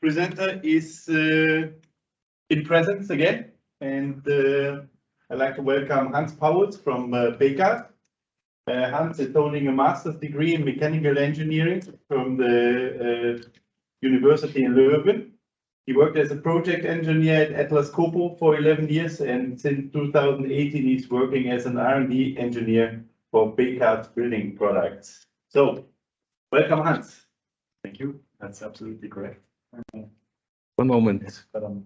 presenter is in presence again, and I'd like to welcome Hans Pauwels from Bekaert. Hans is holding a master's degree in mechanical engineering from the University in Leuven. He worked as a project engineer at Atlas Copco for 11 years, and since 2018 he's working as an R&D engineer for Bekaert building products. So, welcome, Hans. Thank you. That's absolutely correct. One moment. One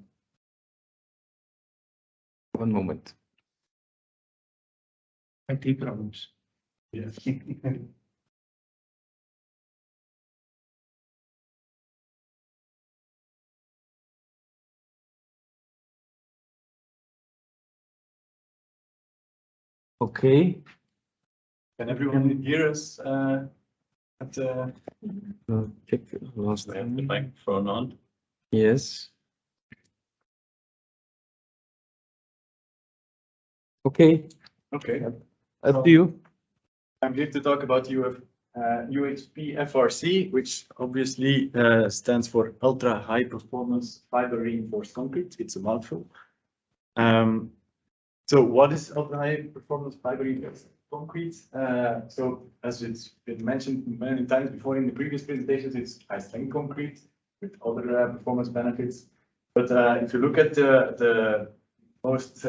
moment. IT problems. Yes. Okay. Can everyone hear us? Check last We have the microphone on. Yes. Okay. Okay. Up to you. I'm here to talk about UHPFRC, which obviously stands for Ultra High Performance Fiber Reinforced Concrete. It's a mouthful. So what is Ultra High Performance Fiber Reinforced Concrete? So as it's been mentioned many times before in the previous presentations, it's high strength concrete with other performance benefits. But if you look at the most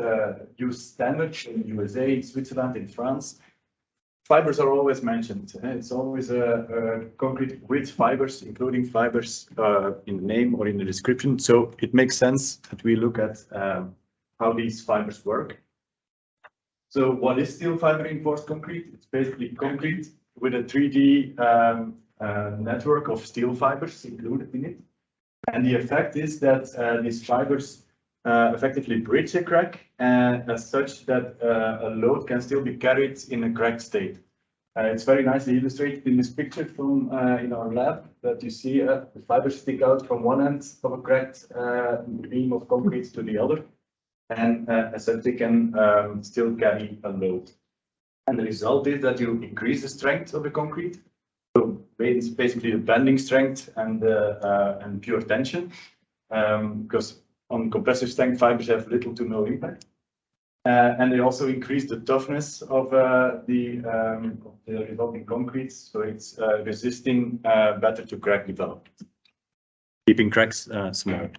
used standards in USA, in Switzerland, in France, fibers are always mentioned. It's always a concrete with fibers, including fibers in the name or in the description. So it makes sense that we look at how these fibers work. So what is steel fiber reinforced concrete? It's basically concrete with a 3D network of steel fibers included in it. And the effect is that these fibers effectively bridge a crack as such that a load can still be carried in a cracked state. It's very nicely illustrated in this picture from in our lab that you see the fibers stick out from one end of a cracked beam of concrete to the other. And as such they can still carry a load. And the result is that you increase the strength of the concrete. So it's basically the bending strength and pure tension, because on compressive strength fibers have little to no impact. And they also increase the toughness of the resulting concrete, so it's resisting better to crack development, keeping cracks small.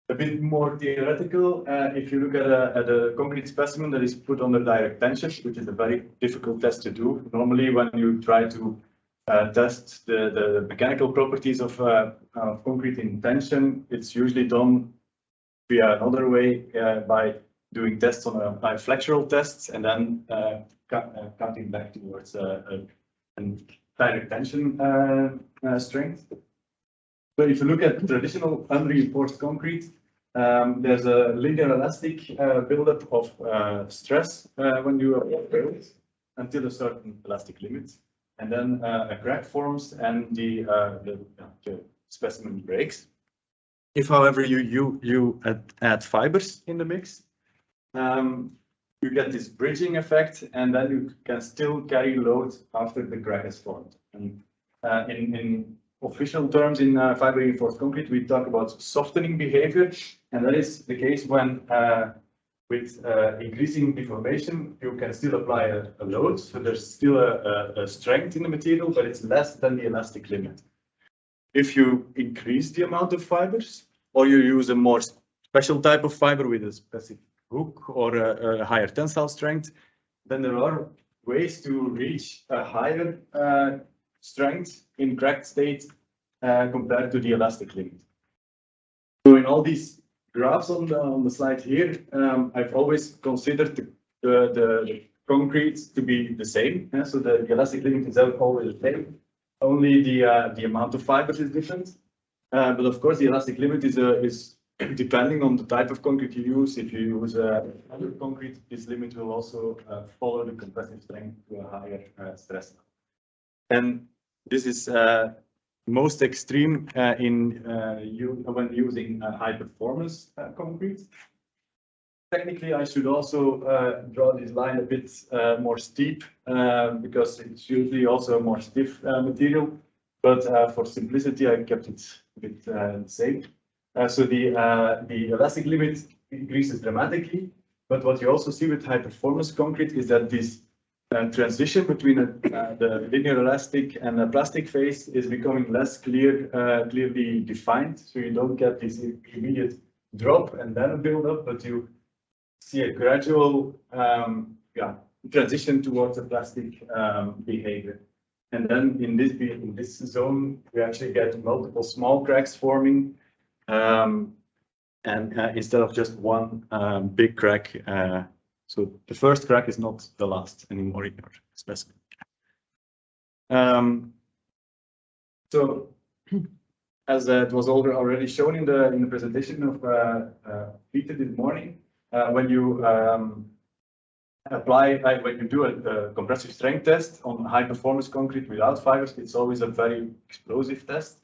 A bit more theoretical, if you look at a concrete specimen that is put under direct tension, which is a very difficult test to do. Normally, when you try to test the mechanical properties of concrete in tension, it's usually done via another way by doing tests on by flexural tests and then counting back towards a direct tension strength. So if you look at traditional unreinforced concrete, there's a linear elastic buildup of stress when you apply build until a certain elastic limit, and then a crack forms and the specimen breaks. If, however, you add fibers in the mix, you get this bridging effect, and then you can still carry load after the crack is formed. And in official terms in fiber reinforced concrete, we talk about softening behavior, and that is the case when with increasing deformation, you can still apply a load, so there's still a strength in the material, but it's less than the elastic limit. If you increase the amount of fibers, or you use a more special type of fiber with a specific hook or a higher tensile strength, then there are ways to reach a higher strength in cracked state compared to the elastic limit. So in all these graphs on the slide here, I've always considered the concrete to be the same. So the elastic limit is always the same. Only the amount of fibers is different. But of course, the elastic limit is depending on the type of concrete you use. If you use other concrete, this limit will also follow the compressive strength to a higher stress level. And this is most extreme when using high performance concrete. Technically, I should also draw this line a bit more steep because it's usually also a more stiff material. but for simplicity, I kept it a bit the same. So the elastic limit increases dramatically, but what you also see with high performance concrete is that this transition between the linear elastic and the plastic phase is becoming less clearly defined. So you don't get this immediate drop and then a build up, but you see a gradual transition towards a plastic behavior. And then in this zone, we actually get multiple small cracks forming. And instead of just one big crack, so the first crack is not the last anymore in your specimen. So as it was already shown in the presentation of Peter this morning, when you when you do a compressive strength test on high performance concrete without fibers, it's always a very explosive test.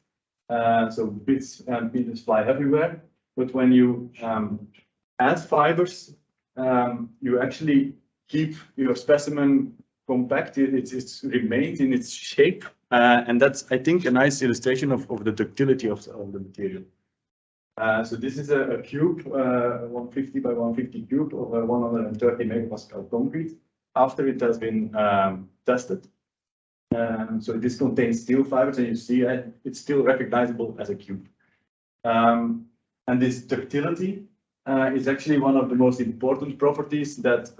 So bits and pieces fly everywhere. But when you add fibers, you actually keep your specimen compact. It's remained in its shape, and that's, I think, a nice illustration of the ductility of the material. So this is a cube, 150 by 150 cube of 130 megapascal concrete after it has been tested. So this contains steel fibers, and you see it's still recognizable as a cube. And this ductility is actually one of the most important properties that,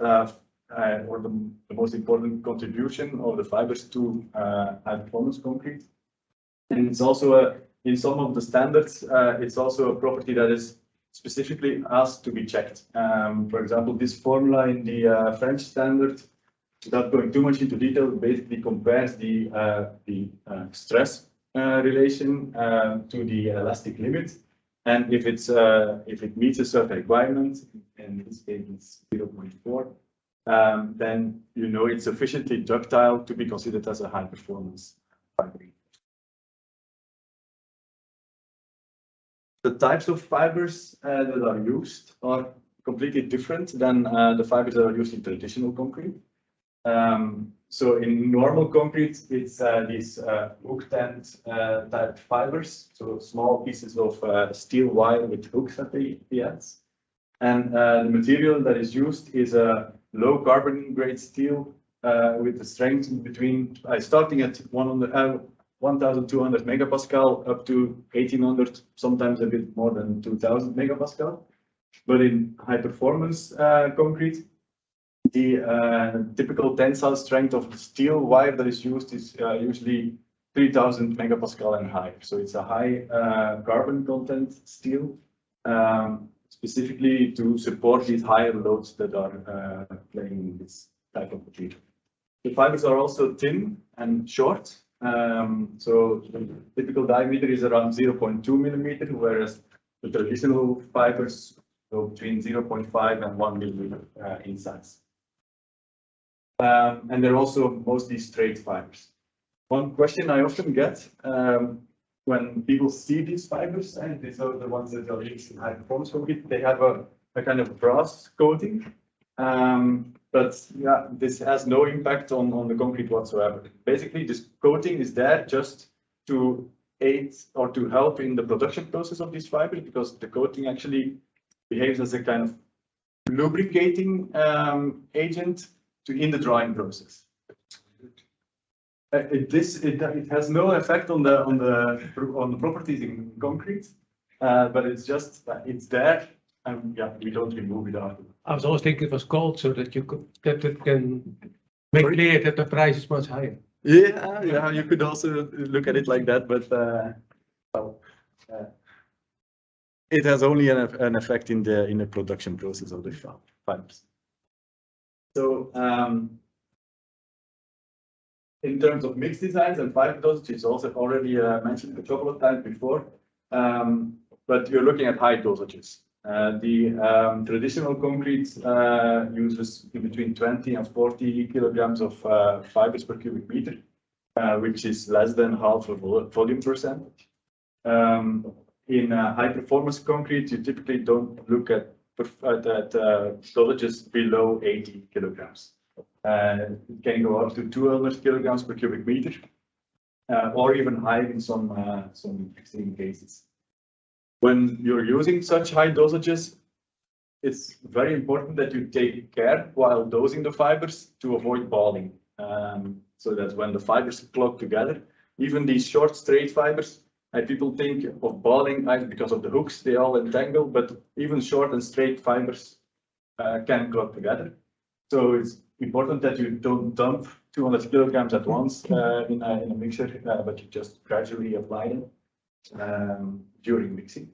or the most important contribution of the fibers to high performance concrete. And it's also in some of the standards, it's also a property that is specifically asked to be checked. For example, this formula in the French standard, without going too much into detail, basically compares the stress relation to the elastic limit. And if it meets a certain requirement, in this case it's 0.4, then you know it's sufficiently ductile to be considered as a high performance fiber. The types of fibers that are used are completely different than the fibers that are used in traditional concrete. So in normal concrete, it's these hook tent type fibers, so small pieces of steel wire with hooks at the ends. And the material that is used is a low carbon grade steel with the strength between starting at 1,200 megapascal up to 1,800, sometimes a bit more than 2,000 megapascal. But in high performance concrete, the typical tensile strength of the steel wire that is used is usually 3,000 megapascal and higher. So it's a high carbon content steel, specifically to support these higher loads that are playing in this type of material. The fibers are also thin and short. So the typical diameter is around 0.2 millimeter, whereas the traditional fibers go between 0.5 and 1 millimeter in size. And they're also mostly straight fibers. One question I often get when people see these fibers, and these are the ones that are used in high performance concrete, they have a kind of brass coating. But yeah, this has no impact on the concrete whatsoever. Basically, this coating is there just to aid or to help in the production process of these fibers, because the coating actually behaves as a kind of lubricating agent in the drying process. It has no effect on the properties in concrete, but it's just it's there, and yeah, we don't remove it after. I was always thinking it was cold so that it can make clear that the price is much higher. Yeah, you could also look at it like that, but it has only an effect in the production process of the fibers. So in terms of mixed designs and fiber dosage, it's also already mentioned a couple of times before, but you're looking at high dosages. The traditional concrete uses between 20 and 40 kilograms of fibers per cubic meter, which is less than half of volume percentage. In high performance concrete, you typically don't look at dosages below 80 kilograms. It can go up to 200 kilograms per cubic meter. or even high in some extreme cases. When you're using such high dosages, it's very important that you take care while dosing the fibers to avoid balling. So that when the fibers clog together, even these short straight fibers, people think of balling because of the hooks, they all entangle, but even short and straight fibers can clog together. So it's important that you don't dump 200 kilograms at once in a mixer, but you just gradually apply them during mixing.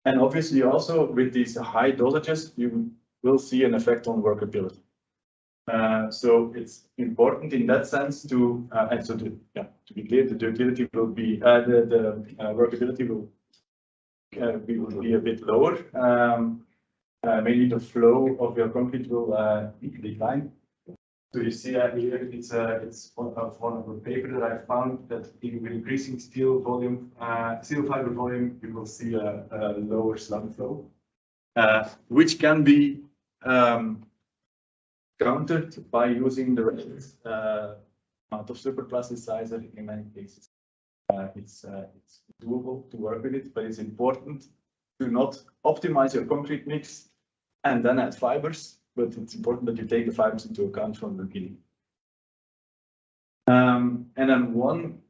And obviously also with these high dosages, you will see an effect on workability. So it's important in that sense to, and so to be clear, the ductility will be, the workability will be a bit lower. Mainly the flow of your concrete will decline. So you see that here, it's one of the paper that I found that in increasing steel volume, steel fiber volume, you will see a lower slump flow, which can be countered by using the right amount of superplasticizer in many cases. It's doable to work with it, but it's important to not optimize your concrete mix and then add fibers, but it's important that you take the fibers into account from the beginning. And then one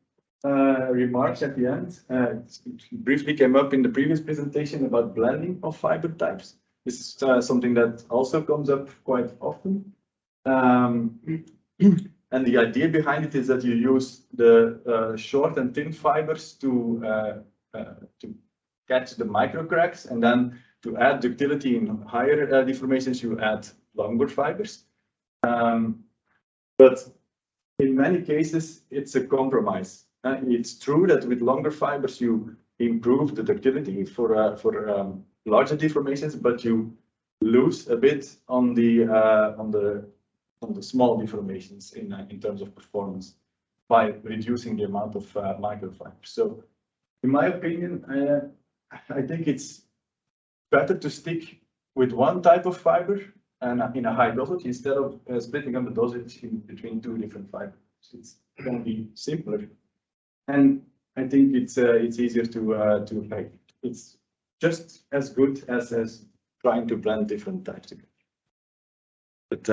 remark at the end, it briefly came up in the previous presentation about blending of fiber types. This is something that also comes up quite often. And the idea behind it is that you use the short and thin fibers to catch the micro cracks, and then to add ductility in higher deformations, you add longer fibers. But in many cases, it's a compromise. It's true that with longer fibers, you improve the ductility for larger deformations, but you lose a bit on the small deformations in terms of performance by reducing the amount of microfibers. So, in my opinion, I think it's better to stick with one type of fiber and in a high dosage instead of splitting up the dosage in between two different fibers. It's going to be simpler, and I think it's easier to make. It's just as good as trying to blend different types together. But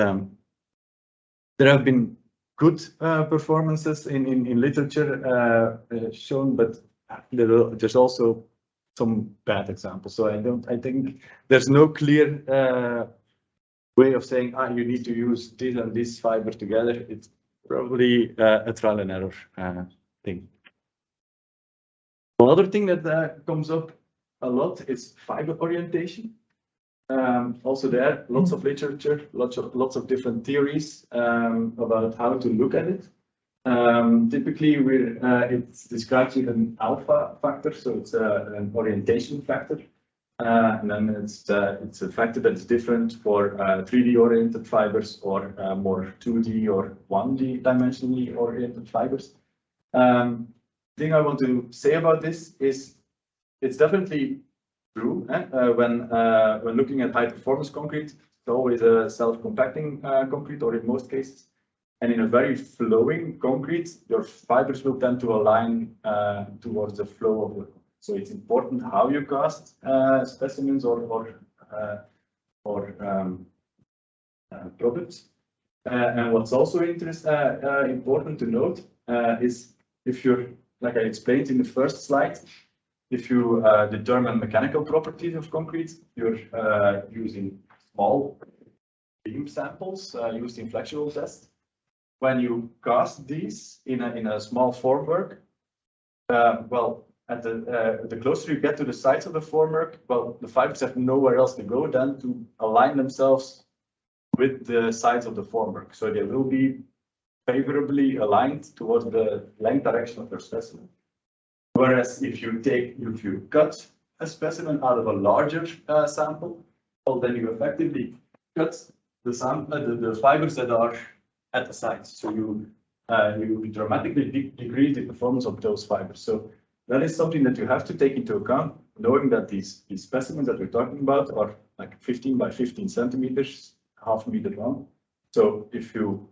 there have been good performances in literature shown, but there's also some bad examples. So I think there's no clear way of saying you need to use this and this fiber together. It's probably a trial and error thing. Another thing that comes up a lot is fiber orientation. Also there, lots of literature, lots of different theories about how to look at it. Typically, it's described with an alpha factor, so it's an orientation factor, and then it's a factor that's different for 3D oriented fibers or more 2D or 1D dimensionally oriented fibers. The thing I want to say about this is it's definitely true. When looking at high performance concrete, it's always a self-compacting concrete, or in most cases. And in a very flowing concrete, your fibers will tend to align towards the flow of the concrete. So it's important how you cast specimens or products. And what's also important to note is if you're, like I explained in the first slide, if you determine mechanical properties of concrete, you're using small beam samples used in flexural tests. When you cast these in a small formwork, well, at the closer you get to the sides of the formwork, well, the fibers have nowhere else to go than to align themselves with the sides of the formwork. So they will be favorably aligned towards the length direction of your specimen. Whereas if you cut a specimen out of a larger sample, well, then you effectively cut the fibers that are at the sides. So you dramatically decrease the performance of those fibers. So that is something that you have to take into account, knowing that these specimens that we're talking about are like 15 by 15 centimeters, half a meter long. So if you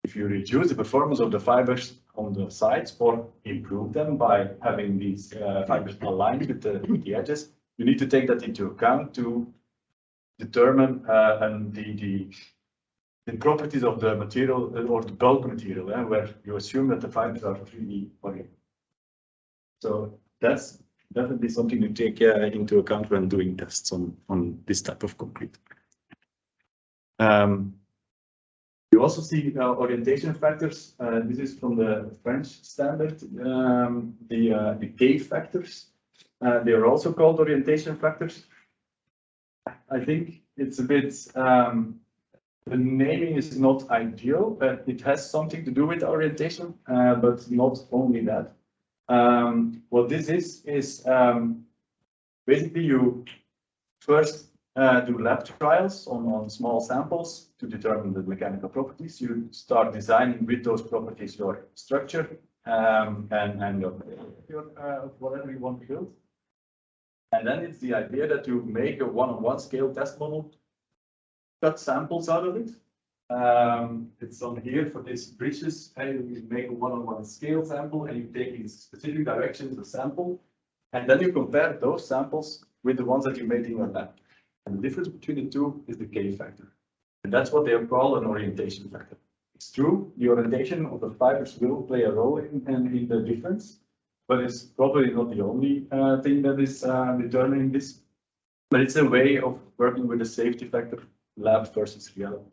if you reduce the performance of the fibers on the sides or improve them by having these fibers aligned with the edges, you need to take that into account to determine the properties of the material or the bulk material, where you assume that the fibers are 3D oriented. So that's definitely something to take into account when doing tests on this type of concrete. You also see orientation factors. This is from the French standard, the K factors. They are also called orientation factors. I think it's a bit, the naming is not ideal, but it has something to do with orientation, but not only that. What this is basically you first do lab trials on small samples to determine the mechanical properties. You start designing with those properties your structure and your whatever you want to build. And then it's the idea that you make a one-on-one scale test model, cut samples out of it. It's on here for these bridges, and you make a one-on-one scale sample and you take in specific directions the sample, and then you compare those samples with the ones that you made in your lab. And the difference between the two is the K factor. And that's what they call an orientation factor. It's true, the orientation of the fibers will play a role in the difference, but it's probably not the only thing that is determining this. But it's a way of working with the safety factor, lab versus reality.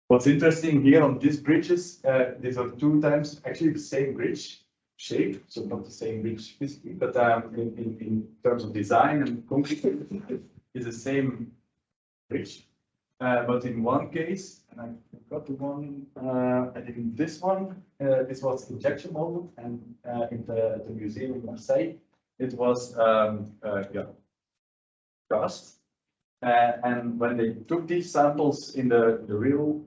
What's interesting here on these bridges, these are two times actually the same bridge shape, so not the same bridge physically, but in terms of design and concrete, is the same bridge. But in one case, and I forgot the one, I think in this one, this was injection molded, and in the museum in Marseille, it was cast. And when they took these samples in the real,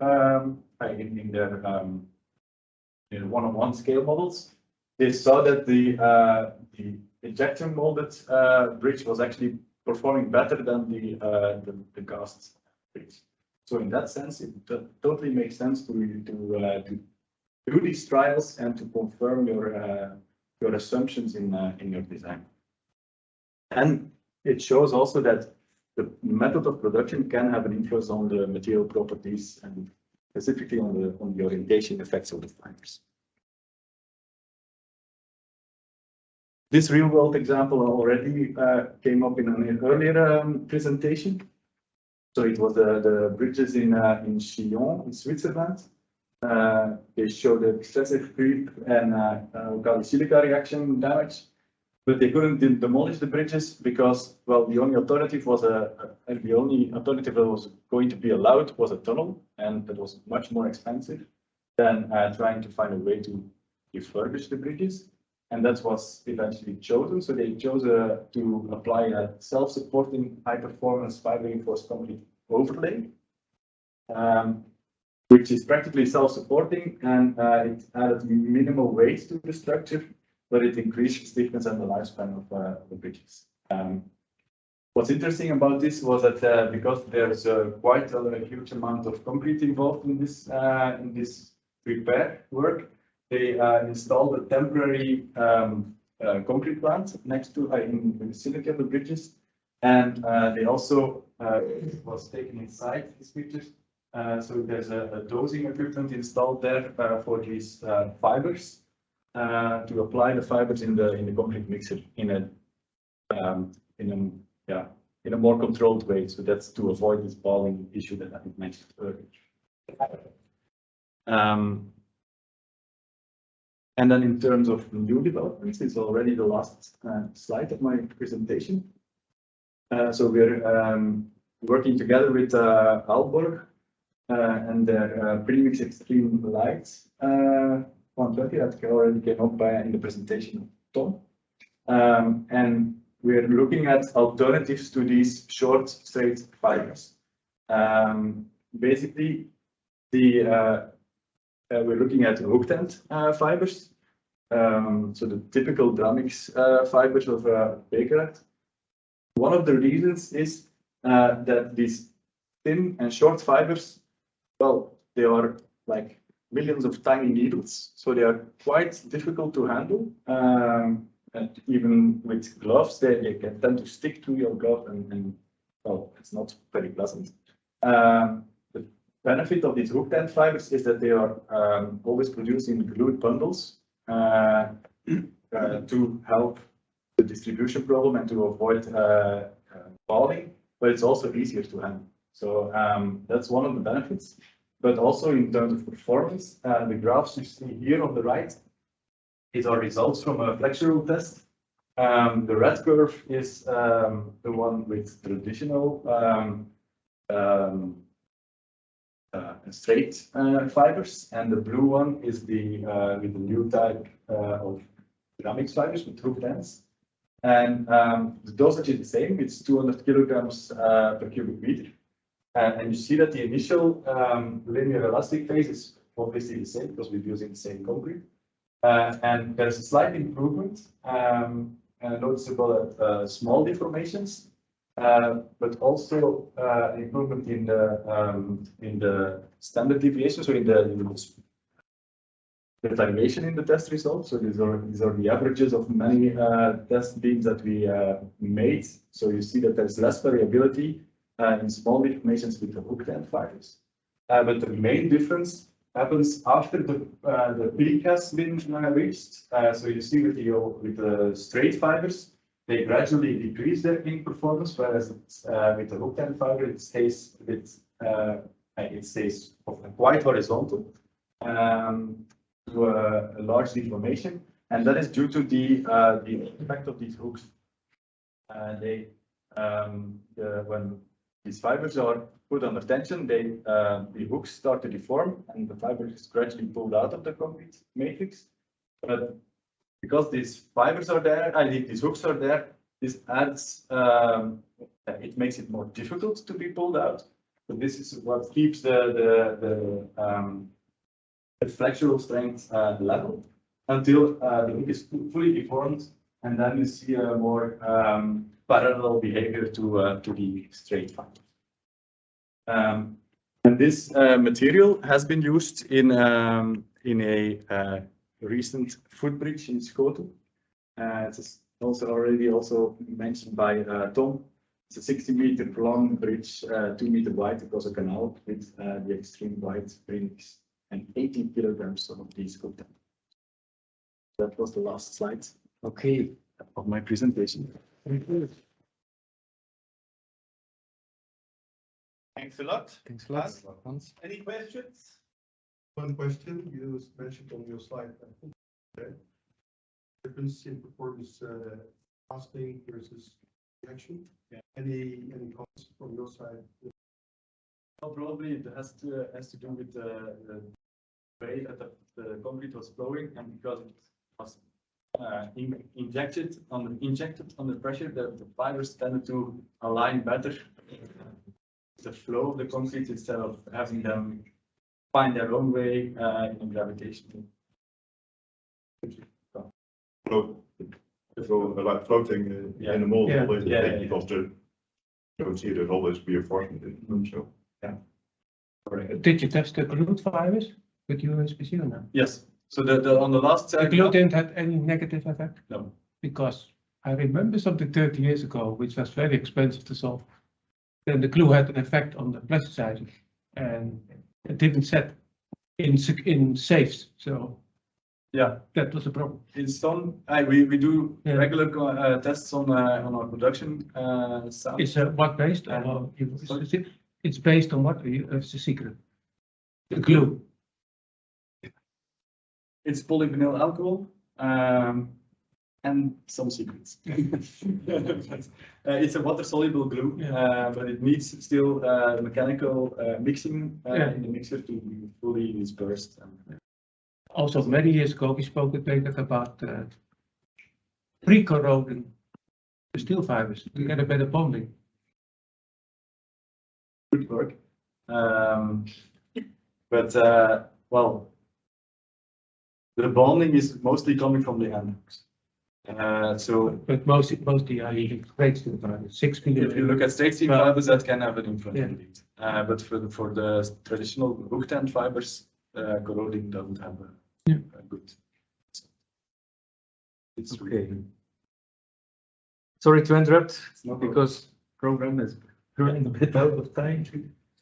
in their one-on-one scale models, they saw that the injection molded bridge was actually performing better than the cast bridge. So in that sense, it totally makes sense to do these trials and to confirm your assumptions in your design. And it shows also that the method of production can have an influence on the material properties and specifically on the orientation effects of the fibers. This real-world example already came up in an earlier presentation. So it was the bridges in Chillon, in Switzerland. They showed excessive creep and alkali silica reaction damage. But they couldn't demolish the bridges because, well, the only alternative was that was going to be allowed was a tunnel, and that was much more expensive than trying to find a way to refurbish the bridges. And that was eventually chosen. So they chose to apply a self-supporting high-performance fiber-reinforced concrete overlay, which is practically self-supporting, and it added minimal weight to the structure, but it increased stiffness and the lifespan of the bridges. What's interesting about this was that because there's quite a huge amount of concrete involved in this repair work, they installed a temporary concrete plant next to in the vicinity of the bridges, and they also was taken inside these bridges. So there's a dosing equipment installed there for these fibers. To apply the fibers in the concrete mixer in a more controlled way. So that's to avoid this balling issue that I mentioned earlier. And then in terms of new developments, it's already the last slide of my presentation. So we're working together with Aalborg and their premix extreme lights. 120 that already came up in the presentation of Tom. And we're looking at alternatives to these short straight fibers. Basically, we're looking at hooked end fibers. So the typical Dramix fibers of Bakerite. One of the reasons is that these thin and short fibers, well, they are like millions of tiny needles, so they are quite difficult to handle. And even with gloves, they can tend to stick to your glove, and well, it's not very pleasant. The benefit of these hooked end fibers is that they are always produced in glued bundles to help the distribution problem and to avoid falling, but it's also easier to handle. So that's one of the benefits. But also in terms of performance, the graphs you see here on the right is our results from a flexural test. The red curve is the one with traditional straight fibers, and the blue one is the with the new type of ceramics fibers with hooked ends. And the dosage is the same; it's 200 kilograms per cubic meter. And you see that the initial linear elastic phase is obviously the same because we're using the same concrete. And there's a slight improvement noticeable at small deformations, but also improvement in the standard deviation, so in the variation in the test results. So these are the averages of many test beams that we made. So you see that there's less variability in small deformations with the hooked end fibers. But the main difference happens after the peak has been reached. So you see with the straight fibers, they gradually decrease their peak performance, whereas with the hooked end fiber, it stays a bit, it stays quite horizontal to a large deformation, and that is due to the effect of these hooks. When these fibers are put under tension, the hooks start to deform, and the fiber is gradually pulled out of the concrete matrix. But because these fibers are there, these hooks are there, this adds, it makes it more difficult to be pulled out. So this is what keeps the flexural strength level until the hook is fully deformed, and then you see a more parallel behavior to the straight fiber. And this material has been used in a recent footbridge in Schoten. It's also already mentioned by Tom. It's a 60-meter long bridge, 2 meters wide across a canal with the extreme wide bricks and 80 kilograms of these hooked ends. That was the last slide, okay, of my presentation. Thanks a lot. Thanks a lot, Hans. Any questions? One question you mentioned on your slide, I think, difference in performance casting versus reaction. Yeah. Any comments from your side? Well, probably it has to do with the way that the concrete was flowing, and because it was injected under pressure, the fibers tended to align better the flow of the concrete instead of having them find their own way in gravitation. Like floating Yeah. in the mold, Yeah. always Yeah, because you don't see there's always reinforcement in them. So Did you test the glued fibers with UHPFRC or no? Yes. So the on the last The glue didn't have any negative effect? No. Because I remember something 30 years ago, which was very expensive to solve. Then the glue had an effect on the plasticizers, and it didn't set in safes. So Yeah, that was a problem. in some we do Yeah. regular tests on our production sound. It's what based on? It's based on what? It's a secret. The glue. It's polyvinyl alcohol and some secrets. It's a water-soluble glue, but it needs still mechanical mixing in the mixer to be fully dispersed. Also, many years ago, we spoke with Peter about pre-corroding the steel fibers to get a better bonding. Good work. But well, the bonding is mostly coming from the end hooks. So But mostly I use straight steel fibers, 6 if you millimeter. look at straight steel Well, fibers, that can have an influence yeah. indeed. But for the traditional hooked end fibers, corroding doesn't have a good. It's Okay. Sorry to interrupt, no problem. because program is running a bit out of time.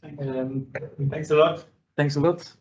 Thanks a lot. Thanks a lot.